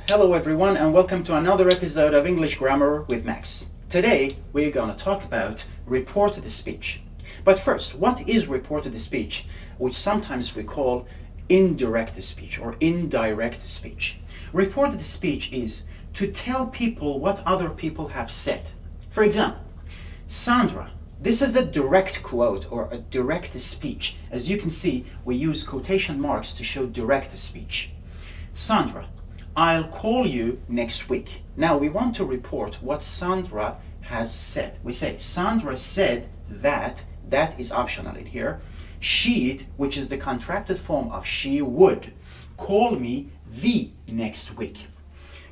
Hello everyone and welcome to another episode of English Grammar with Max. Today we're going to talk about reported speech. But first, what is reported speech, which sometimes we call indirect speech or indirect speech? Reported speech is to tell people what other people have said. For example, Sandra. This is a direct quote or a direct speech. As you can see, we use quotation marks to show direct speech. Sandra, I'll call you next week. Now we want to report what Sandra has said. We say, Sandra said that is optional in here. She'd, which is the contracted form of she would, call me the next week.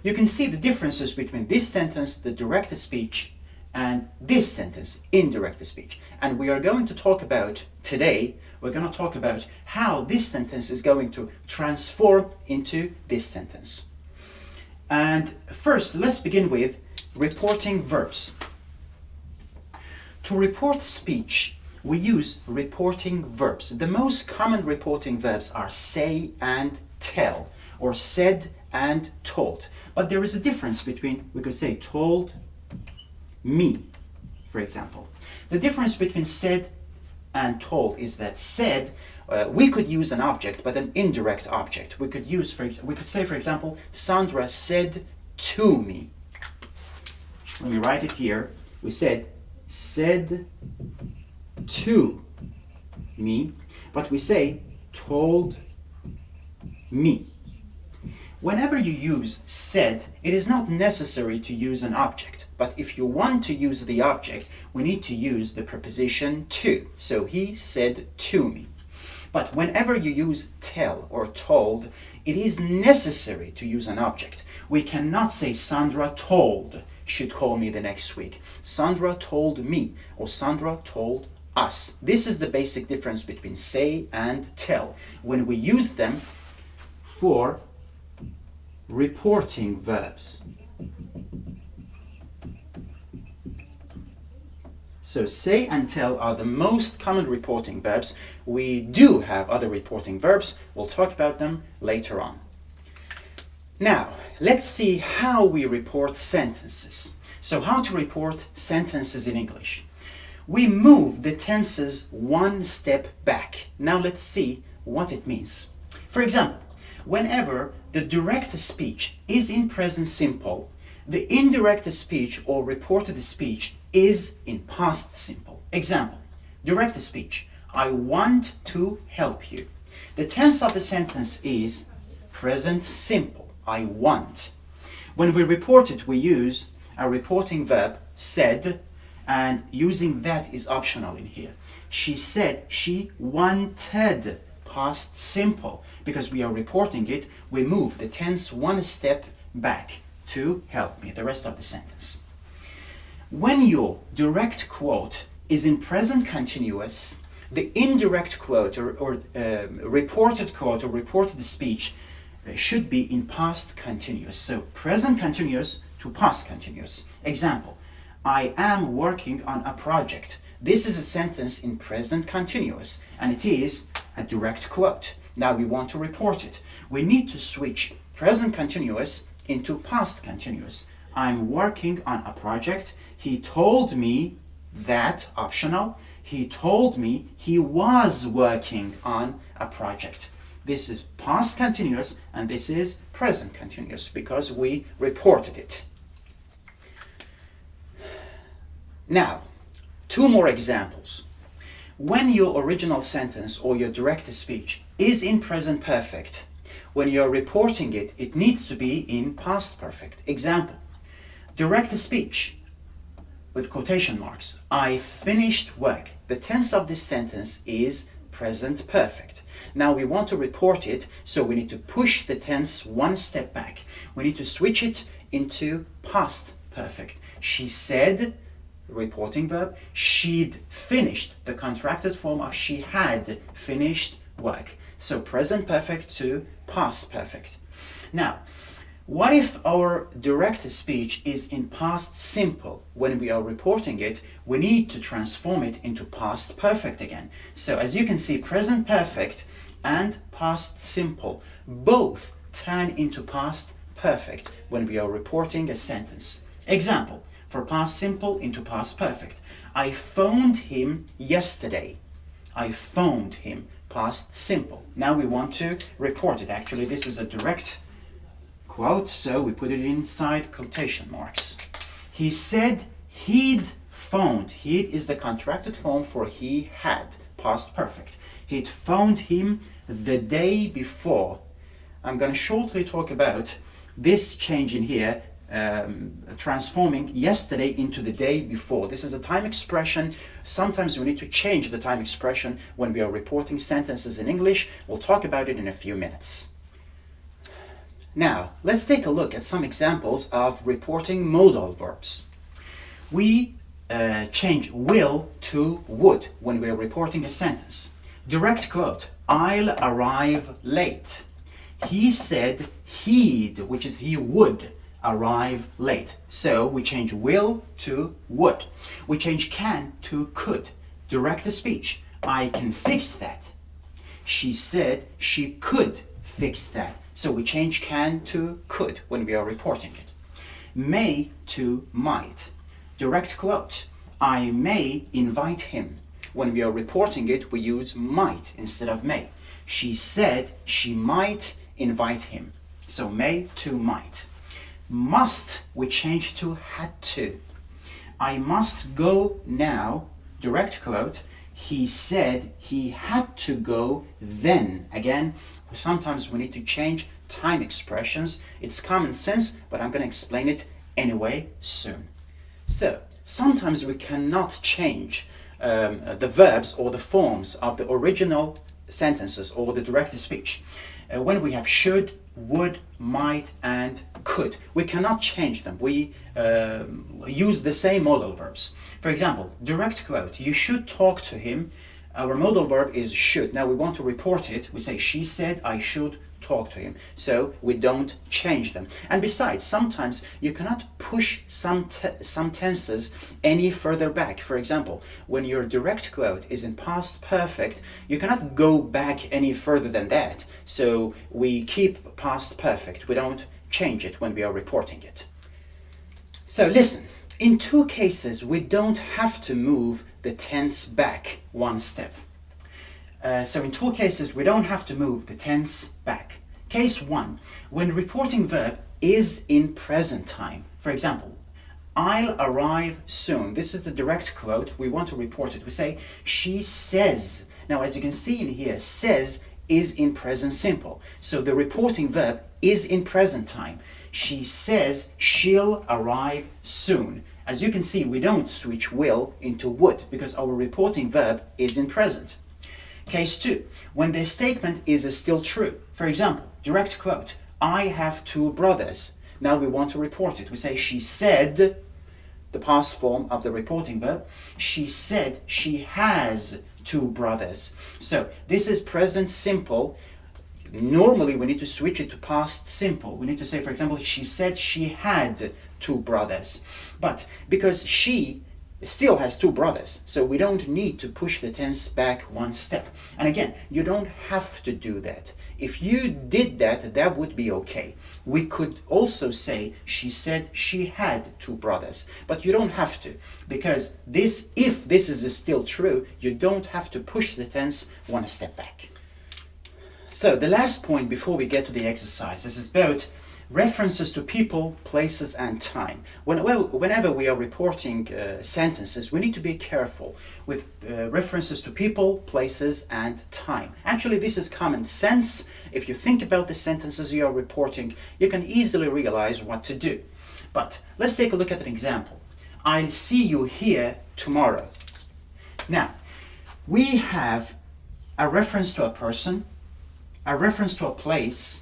You can see the differences between this sentence, the direct speech, and this sentence, indirect speech. And we are going to talk about today, we're going to talk about how this sentence is going to transform into this sentence. And first, let's begin with reporting verbs. To report speech, we use reporting verbs. The most common reporting verbs are say and tell, or said and told. But there is a difference between, we could say, told me, for example. The difference between said and told is that said, we could use an object, but an indirect object. We could use, we could say, for example, Sandra said to me. Let me write it here. We said to me, but we say told me. Whenever you use said, it is not necessary to use an object. But if you want to use the object, we need to use the preposition to. So he said to me. But whenever you use tell or told, it is necessary to use an object. We cannot say Sandra told should call me the next week. Sandra told me, or Sandra told us. This is the basic difference between say and tell. When we use them for reporting verbs. So say and tell are the most common reporting verbs. We do have other reporting verbs. We'll talk about them later on. Now, let's see how we report sentences. So how to report sentences in English. We move the tenses one step back. Now let's see what it means. For example, whenever the direct speech is in present simple, the indirect speech or reported speech is in past simple. Example, direct speech. I want to help you. The tense of the sentence is present simple. I want. When we report it, we use a reporting verb, said, and using that is optional in here. She said she wanted, past simple. Because we are reporting it, we move the tense one step back to help me, the rest of the sentence. When your direct quote is in present continuous, the indirect quote or reported quote or reported speech should be in past continuous. So present continuous to past continuous. Example, I am working on a project. This is a sentence in present continuous and it is a direct quote. Now we want to report it. We need to switch present continuous into past continuous. I'm working on a project. He told me that, optional. He told me he was working on a project. This is past continuous and this is present continuous because we reported it. Now, two more examples. When your original sentence or your direct speech is in present perfect, when you're reporting it, it needs to be in past perfect. Example, direct speech with quotation marks. I finished work. The tense of this sentence is present perfect. Now we want to report it, so we need to push the tense one step back. We need to switch it into past perfect. She said, reporting verb, she'd finished, the contracted form of she had finished work. So present perfect to past perfect. Now, what if our direct speech is in past simple? When we are reporting it, we need to transform it into past perfect again. So as you can see, present perfect and past simple both turn into past perfect when we are reporting a sentence. Example, for past simple into past perfect. I phoned him yesterday. I phoned him, past simple. Now we want to report it. Actually, this is a direct quote, so we put it inside quotation marks. He said he'd phoned. He'd is the contracted form for he had, past perfect. He'd phoned him the day before. I'm going to shortly talk about this change in here, transforming yesterday into the day before. This is a time expression. Sometimes we need to change the time expression when we are reporting sentences in English. We'll talk about it in a few minutes. Now, let's take a look at some examples of reporting modal verbs. We change will to would when we are reporting a sentence. Direct quote, I'll arrive late. He said he'd, which is he would, arrive late. So we change will to would. We change can to could. Direct the speech. I can fix that. She said she could fix that. So we change can to could when we are reporting it. May to might. Direct quote. I may invite him. When we are reporting it, we use might instead of may. She said she might invite him. So may to might. Must we change to had to. I must go now. Direct quote. He said he had to go then. Again, sometimes we need to change time expressions. It's common sense, but I'm going to explain it anyway soon. So, sometimes we cannot change the verbs or the forms of the original sentences or the direct speech. When we have should, would, might, and could, we cannot change them. We use the same modal verbs. For example, direct quote, you should talk to him. Our modal verb is should. Now we want to report it. We say, she said I should talk to him. So we don't change them. And besides, sometimes you cannot push some tenses any further back. For example, when your direct quote is in past perfect, you cannot go back any further than that. So we keep past perfect. We don't change it when we are reporting it. So listen, in two cases, we don't have to move the tense back one step. So in two cases, we don't have to move the tense back. Case one, when reporting verb is in present time. For example, I'll arrive soon. This is the direct quote. We want to report it. We say, she says. Now, as you can see in here, says is in present simple. So the reporting verb is in present time. She says she'll arrive soon. As you can see, we don't switch will into would because our reporting verb is in present. Case 2, when the statement is still true. For example, direct quote, I have 2 brothers. Now we want to report it. We say she said, the past form of the reporting verb, she said she has 2 brothers. So this is present simple. Normally we need to switch it to past simple. We need to say, for example, she said she had 2 brothers. But because she still has 2 brothers, so we don't need to push the tense back one step. And again, you don't have to do that. If you did that, that would be okay. We could also say she said she had 2 brothers, but you don't have to, because this, if this is still true, you don't have to push the tense one step back. So the last point before we get to the exercise is about references to people, places, and time. Whenever we are reporting sentences, we need to be careful with references to people, places, and time. Actually, this is common sense. If you think about the sentences you are reporting, you can easily realize what to do. But let's take a look at an example. I'll see you here tomorrow. Now, we have a reference to a person, a reference to a place,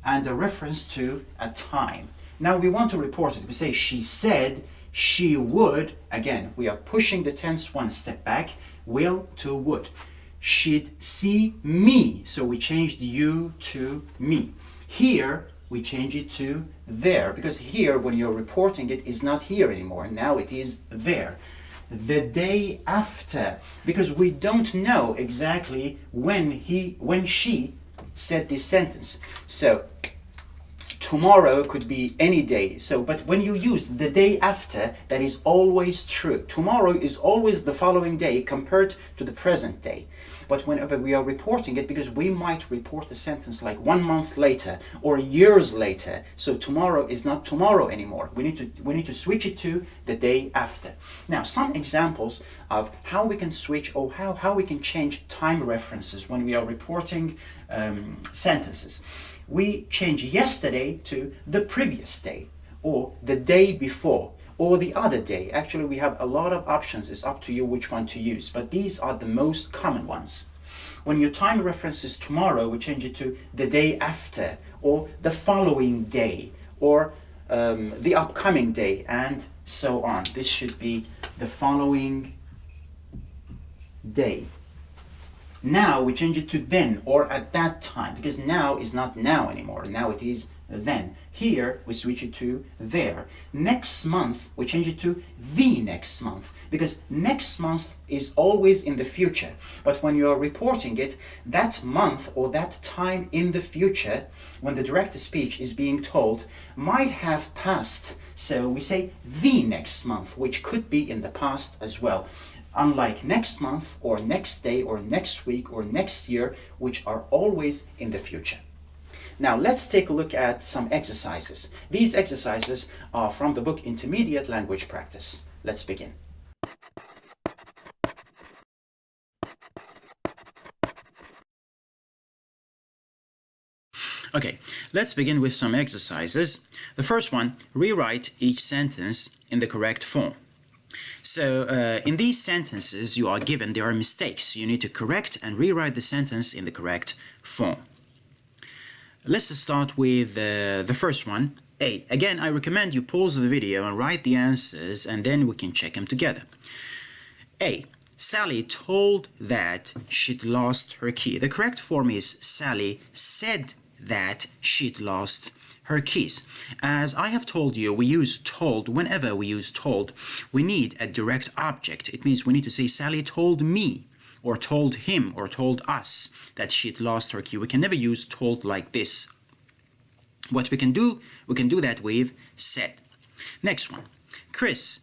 and a reference to a time. Now we want to report it. We say she said she would. Again, we are pushing the tense one step back. Will to would. She'd see me. So we changed you to me. Here we change it to there, because here when you're reporting it is not here anymore. Now it is there. The day after, because we don't know exactly when she said this sentence. So tomorrow could be any day. So, but when you use the day after, that is always true. Tomorrow is always the following day compared to the present day. But whenever we are reporting it, because we might report a sentence like 1 month later or years later, so tomorrow is not tomorrow anymore. We need to switch it to the day after. Now, some examples of how we can switch, or how we can change time references when we are reporting sentences. We change yesterday to the previous day, or the day before, or the other day. Actually, we have a lot of options. It's up to you which one to use, but these are the most common ones. When your time reference is tomorrow, we change it to the day after, or the following day, or the upcoming day, and so on. This should be the following day. Now we change it to then, or at that time, because now is not now anymore. Now it is then. Here we switch it to there. Next month we change it to the next month, because next month is always in the future. But when you are reporting it, that month or that time in the future, when the direct speech is being told, might have passed. So we say the next month, which could be in the past as well. Unlike next month or next day or next week or next year, which are always in the future. Now let's take a look at some exercises. These exercises are from the book Intermediate Language Practice. Let's begin. Okay, let's begin with some exercises. The first one, rewrite each sentence in the correct form. So in these sentences you are given, there are mistakes. You need to correct and rewrite the sentence in the correct form. Let's start with the first one, A. Again, I recommend you pause the video and write the answers, and then we can check them together. A. Sally told that she'd lost her key. The correct form is Sally said that she'd lost her keys. As I have told you, we use told. Whenever we use told, we need a direct object. It means we need to say Sally told me, or told him, or told us that she'd lost her key. We can never use told like this. What we can do that with said. Next one. Chris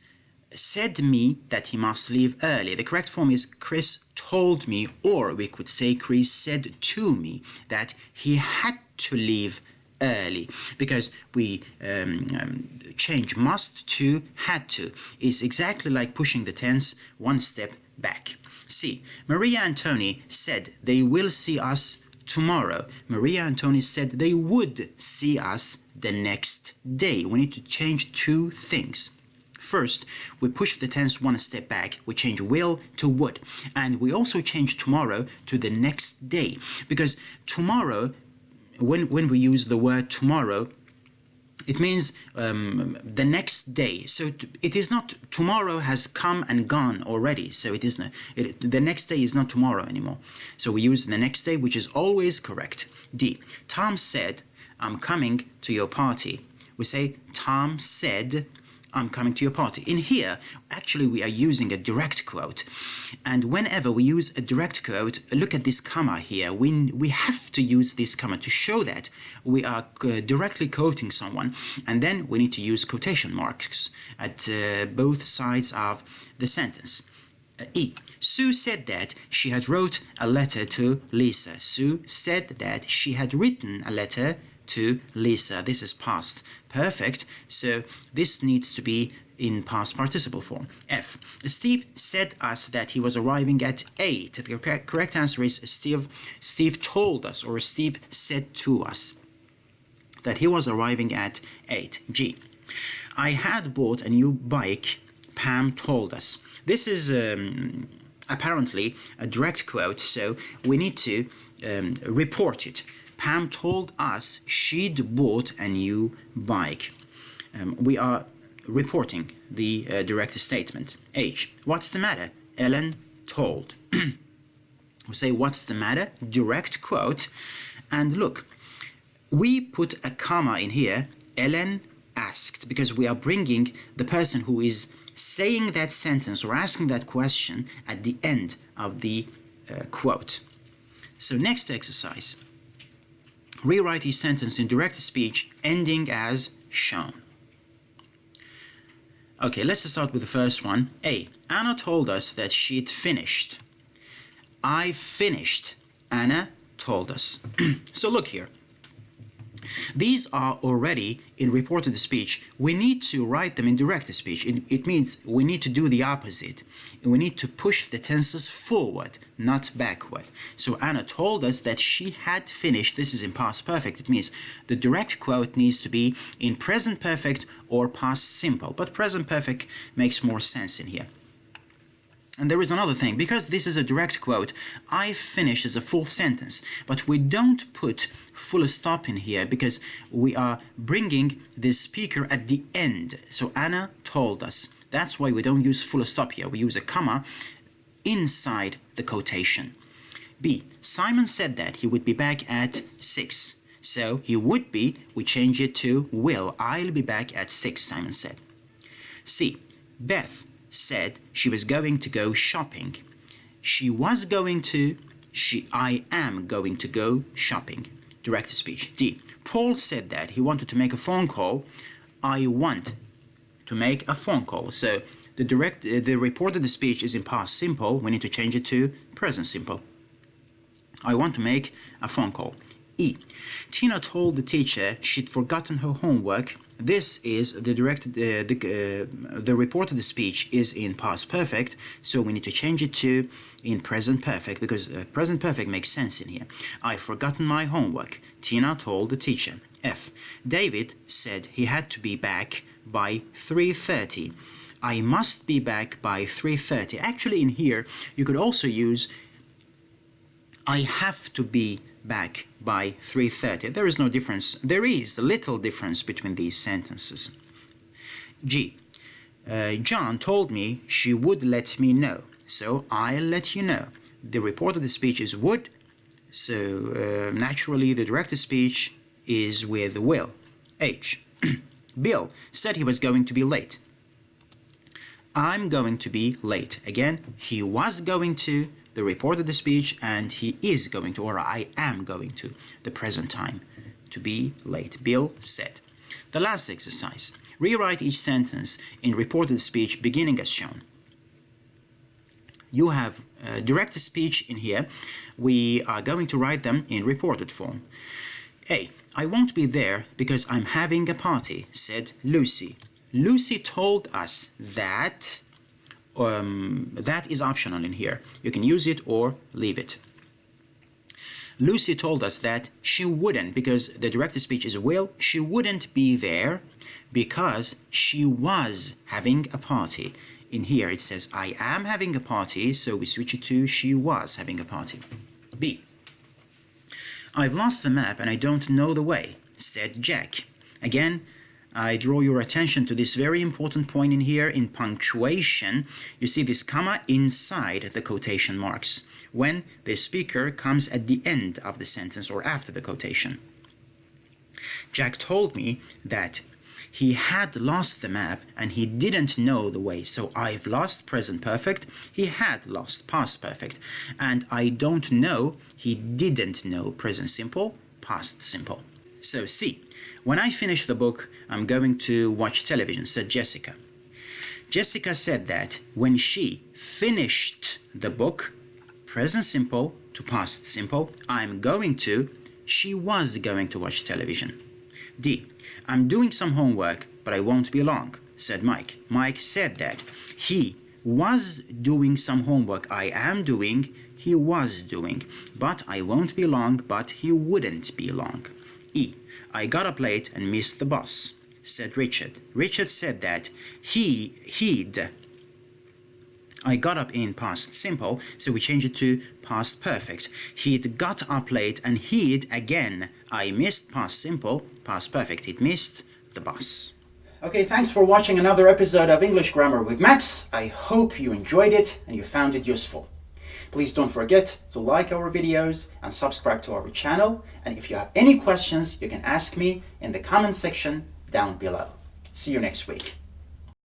said me that he must leave early. The correct form is Chris told me, or we could say Chris said to me that he had to leave early, because we change must to had to. Is exactly like pushing the tense one step back. C. Maria and Tony said they will see us tomorrow. Maria and Tony said they would see us the next day. We need to change two things. First, we push the tense one step back. We change will to would. And we also change tomorrow to the next day. Because tomorrow, when we use the word tomorrow, it means the next day. So it is not tomorrow has come and gone already. So it is not, the next day is not tomorrow anymore. So we use the next day, which is always correct. D. Tom said, I'm coming to your party. We say Tom said, I'm coming to your party. In here, actually, we are using a direct quote. And whenever we use a direct quote, look at this comma here. We have to use this comma to show that we are directly quoting someone. And then we need to use quotation marks at both sides of the sentence. E. Sue said that she had wrote a letter to Lisa. Sue said that she had written a letter to Lisa. This is past perfect, so this needs to be in past participle form. F. Steve said us that he was arriving at 8. The correct answer is Steve told us, or Steve said to us that he was arriving at 8. G. I had bought a new bike, Pam told us. This is apparently a direct quote, so we need to report it. Pam told us she'd bought a new bike. We are reporting the direct statement. H. What's the matter? Ellen told. We say, what's the matter? Direct quote. And look, we put a comma in here. Ellen asked, because we are bringing the person who is saying that sentence or asking that question at the end of the quote. So next exercise. Rewrite each sentence in direct speech ending as shown. Okay, let's start with the first one. A. Anna told us that she'd finished. I finished. Anna told us. So look here. These are already in reported speech. We need to write them in direct speech. It means we need to do the opposite. We need to push the tenses forward, not backward. So Anna told us that she had finished. This is in past perfect. It means the direct quote needs to be in present perfect or past simple. But present perfect makes more sense in here. And there is another thing, because this is a direct quote, I finish is a full sentence, but we don't put full stop in here because we are bringing the speaker at the end. So Anna told us. That's why we don't use full stop here. We use a comma inside the quotation. B. Simon said that he would be back at 6. So he would be, we change it to will. I'll be back at 6, Simon said. C. Beth said she was going to go shopping. She was going to, I am going to go shopping. Direct speech. D. Paul said that he wanted to make a phone call. I want to make a phone call. So the reported speech is in past simple. We need to change it to present simple. I want to make a phone call. E. Tina told the teacher she'd forgotten her homework. This is the reported speech is in past perfect, so we need to change it to in present perfect because present perfect makes sense in here. I've forgotten my homework. Tina told the teacher. F. David said he had to be back by 3:30. I must be back by 3:30. Actually, in here, you could also use I have to be back by 3:30. There is no difference. There is a little difference between these sentences. G. John told me she would let me know. So I'll let you know. The reported speech is would. So naturally the direct speech is with will. H. Bill said he was going to be late. I'm going to be late. Again, he was going to, the reported speech, and he is going to, or I am going to, the present time, to be late. Bill said. The last exercise. Rewrite each sentence in reported speech beginning as shown. You have direct speech in here. We are going to write them in reported form. A. I won't be there because I'm having a party, said Lucy. Lucy told us that, that is optional in here. You can use it or leave it. Lucy told us that she wouldn't, because the direct speech is will, she wouldn't be there because she was having a party. In here it says I am having a party, so we switch it to she was having a party. B. I've lost the map and I don't know the way, said Jack. Again, I draw your attention to this very important point in here. In punctuation, you see this comma inside the quotation marks when the speaker comes at the end of the sentence or after the quotation. Jack told me that he had lost the map and he didn't know the way. So I've lost present perfect, he had lost past perfect, and I don't know, he didn't know present simple, past simple. So C. When I finish the book, I'm going to watch television, said Jessica. Jessica said that when she finished the book, present simple to past simple, I'm going to, she was going to watch television. D. I'm doing some homework, but I won't be long, said Mike. Mike said that he was doing some homework. I am doing, he was doing, but I won't be long, but he wouldn't be long. E. I got up late and missed the bus, said Richard. Richard said that he'd. I got up in past simple, so we change it to past perfect. He'd got up late and he'd again. I missed past simple, past perfect. He'd missed the bus. Okay, thanks for watching another episode of English Grammar with Max. I hope you enjoyed it and you found it useful. Please don't forget to like our videos and subscribe to our channel. And if you have any questions, you can ask me in the comment section down below. See you next week.